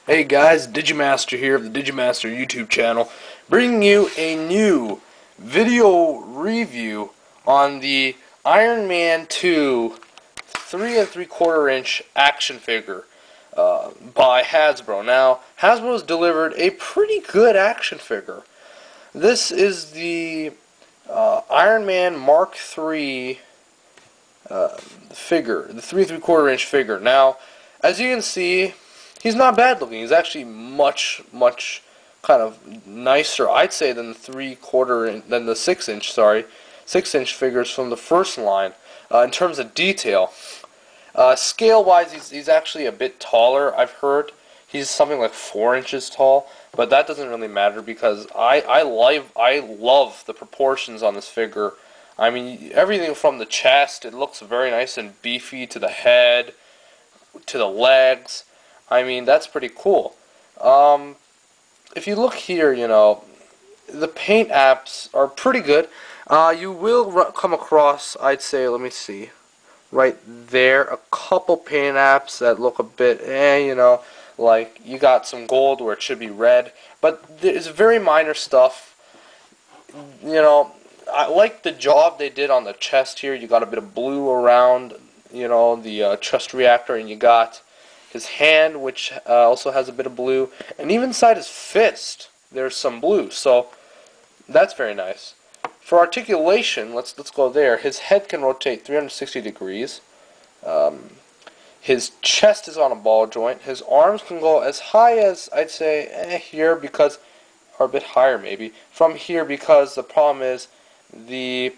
Hey guys, Digimaster here of the Digimaster YouTube channel, bringing you a new video review on the Iron Man 2 3 3/4 inch action figure by Hasbro. Now, Hasbro's delivered a pretty good action figure. This is the Iron Man Mk.3 figure, the 3 3/4 inch figure. Now, as you can see, he's not bad looking. He's actually much kind of nicer, I'd say, than the 6 inch, 6 inch figures from the first line in terms of detail. Scale-wise, he's actually a bit taller. I've heard he's something like 4 inches tall, but that doesn't really matter because I love the proportions on this figure. I mean, everything from the chest, it looks very nice and beefy, to the head, to the legs. I mean, that's pretty cool. If you look here, you know, the paint apps are pretty good. You will come across, I'd say, let me see, right there, a couple paint apps that look a bit, you know, like you got some gold where it should be red, but it's very minor stuff. You know, I like the job they did on the chest here. You got a bit of blue around, you know, the chest reactor, and you got his hand, which also has a bit of blue, and even inside his fist, there's some blue. So that's very nice. For articulation, let's go there. His head can rotate 360 degrees. His chest is on a ball joint. His arms can go as high as, I'd say, here, because, or a bit higher maybe, from here, because the problem is the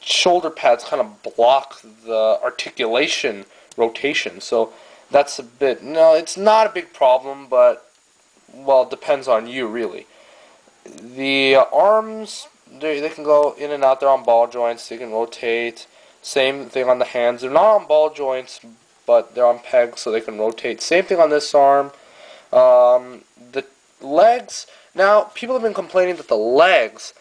shoulder pads kind of block the articulation rotation. So that's a bit, no, it's not a big problem, but, well, it depends on you, really. The arms, they can go in and out. They're on ball joints. They can rotate. Same thing on the hands. They're not on ball joints, but they're on pegs, so they can rotate. Same thing on this arm. The legs, now, people have been complaining that the legs,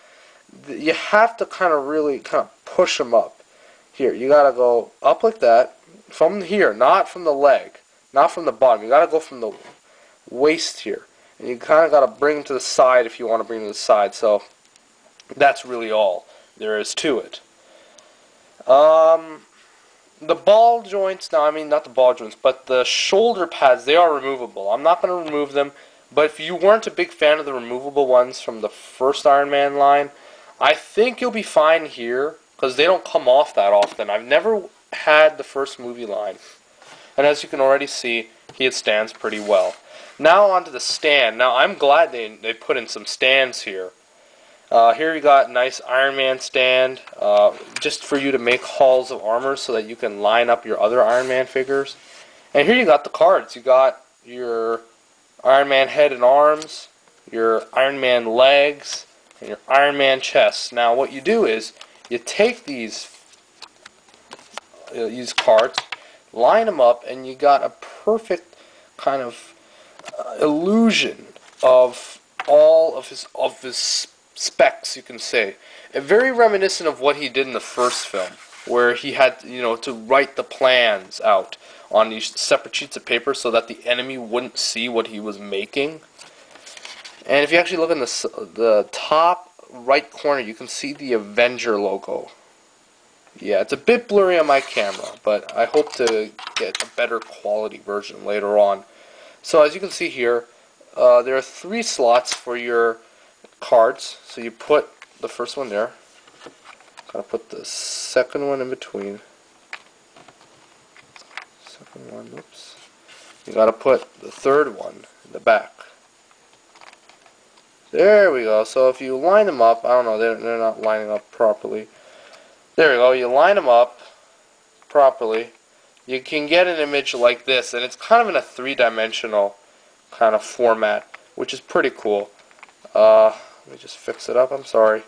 you have to kind of really push them up. Here, you got to go up like that. From here, not from the leg, not from the bottom. You got to go from the waist here. And you kind of got to bring them to the side if you want to bring them to the side. So that's really all there is to it. The ball joints, now I mean not the ball joints, but the shoulder pads, they are removable. I'm not going to remove them, but if you weren't a big fan of the removable ones from the first Iron Man line, I think you'll be fine here, because they don't come off that often. I've never had the first movie line, and as you can already see, it stands pretty well. Now onto the stand. Now I'm glad they put in some stands here. Here you got a nice Iron Man stand, just for you to make halls of armor so that you can line up your other Iron Man figures. And here you got the cards. You got your Iron Man head and arms, your Iron Man legs, and your Iron Man chest. Now what you do is you take these cards, line them up, and you got a perfect kind of illusion of all of his specs, you can say. Very reminiscent of what he did in the first film, where he had, you know, to write the plans out on these separate sheets of paper so that the enemy wouldn't see what he was making. And if you actually look in the top right corner, you can see the Avenger logo. Yeah, it's a bit blurry on my camera, but I hope to get a better quality version later on. So as you can see here, there are 3 slots for your cards. So you put the first one there. Gotta put the second one in between. Second one, oops. You gotta put the third one in the back. There we go. So if you line them up, I don't know, they're not lining up properly. There we go. You line them up properly. You can get an image like this, and it's kind of in a 3-dimensional kind of format, which is pretty cool. Let me just fix it up. I'm sorry.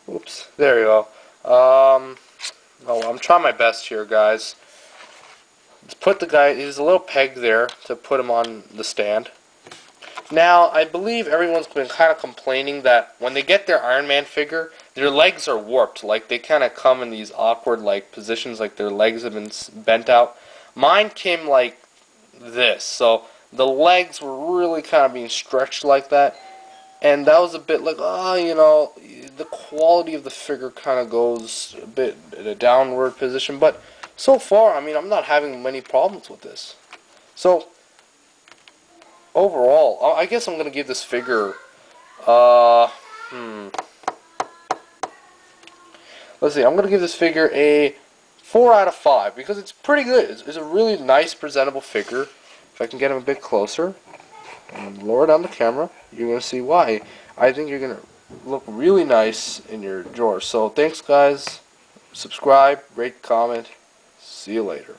Oops. There you go. Oh, I'm trying my best here, guys. Let's put the guy. There's a little peg there to put him on the stand. Now, I believe everyone's been kind of complaining that when they get their Iron Man figure, their legs are warped. Like, they kind of come in these awkward, like, positions, like their legs have been bent out. Mine came like this, so the legs were really kind of being stretched like that, and that was a bit like, you know, the quality of the figure kind of goes a bit in a downward position. But so far, I mean, I'm not having many problems with this. So overall, I guess I'm gonna give this figure, let's see, I'm gonna give this figure a 4 out of 5 because it's pretty good. It's a really nice, presentable figure. If I can get him a bit closer and lower down the camera, you're gonna see why. I think you're gonna look really nice in your drawer. So thanks, guys. Subscribe, rate, comment. See you later.